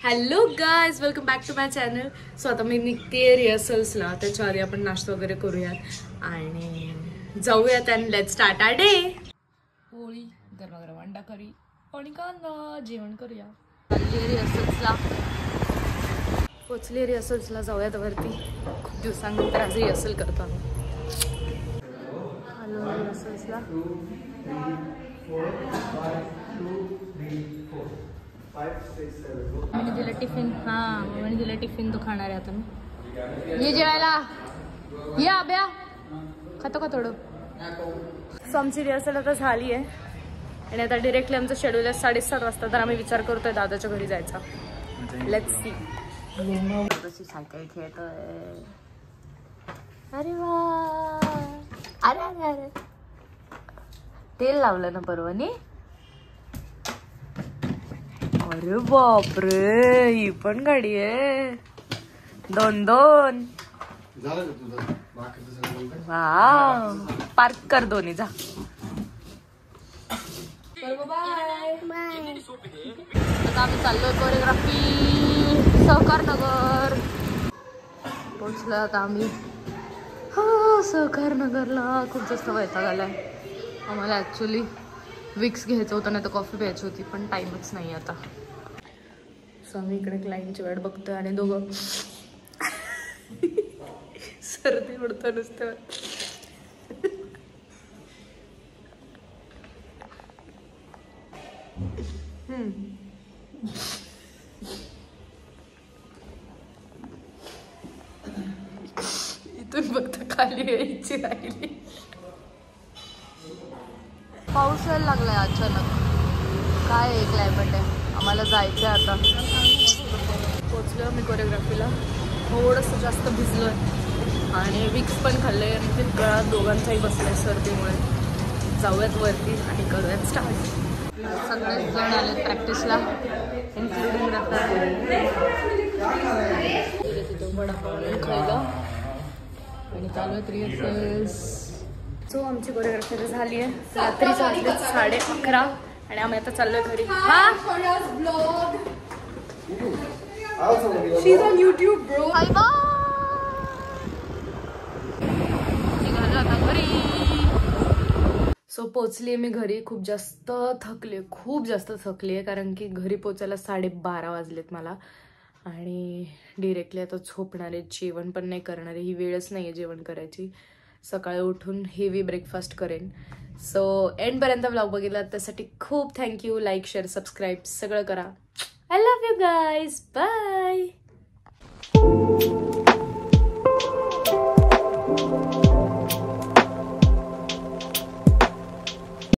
Hello guys, welcome back to my channel. So आता मी निघते रिहर्सल्सला. त्याच्या आधी आपण नाश्ता वगैरे करूयात आणि जाऊयात and let's start our day. पोळी, गरमागरम अंडा करी आणि कांदा जेवण करूया. पोचले रिहर्सल्सला जाऊयात वरती. खूप दिवसांनंतर आज रिहर्सल करतो आम्ही. हॅलो रिहर्सल्सला. मम्मीने दिला टिफिन. हां, मम्मीने दिला टिफिन. तो खाणार आहे आता मी. ये जेवायला ये आब्या. खातो का थोडं. सो आमची रिहर्सल आता झाली आहे आणि आता डिरेक्टली आमचं शेड्यूल आहे 7:30 वाजता. तर आम्ही विचार करतोय दादाच्या घरी जायचा. Let's see. कशी सायकल खेळतोय. अरे वा. अरे अरे अरे तेल लावलं ना परवानी. अरे बापरे, ही पण गाडी आहे. 2-2. वाव. पार्क कर दोन्ही. जा. Bye bye. आता आम्ही चाललोय कोरिओग्राफी सहकार नगर. पोहोचलो आता आम्ही. हा, सहकार नगरला खूप जास्त वैताग आलाय आम्हाला. ॲक्च्युली विक्स घ्यायचं होतं, नाही तर कॉफी प्यायची होती, पण टाईमच नाही आता. सो आम्ही इकडे क्लायंटची वेळ बघतोय आणि दोघं सर्दी उडतं नुसतं. इथून फक्त खाली यायची राहिली. पाऊस यायला लागलाय अचानक. काय आहे क्लायमेट आहे. आम्हाला जायचं आहे आता. पोचलो मी कोरिओग्राफीला. थोडंसं जास्त भिजलोय आणि विक्स पण खाल्लंय आणि ते गळ्यात दोघांचाही बसलाय सर्दीमुळे. जाऊयात वरती आणि करूयात स्टार्ट. सगळेच जण आले प्रॅक्टिसला, इन्क्लुडिंग रफा. तिथं वडापाव खायला आणि चालू आहेत रिहर्सल्स. सो आमची कोरिओग्राफी झाली आहे. रात्रीचे वाजले 11:30 आणि आम्ही आता चाललोय घरी. She's on YouTube, bro. निघालो आता घरी. सो पोचली मी घरी. खूप जास्त थकले कारण की घरी पोचायला 12:30 वाजलेत मला. आणि डिरेक्टली आता झोपणार आहे. जेवण पण नाही करणार आहे. ही वेळच नाही आहे जेवण करायची. सकाळी उठून हेवी ब्रेकफास्ट करेन. सो एंडपर्यंत व्लॉग बघितला त्यासाठी खूप थँक्यू. लाईक, शेअर, सबस्क्राईब सगळं करा. I love you guys. Bye.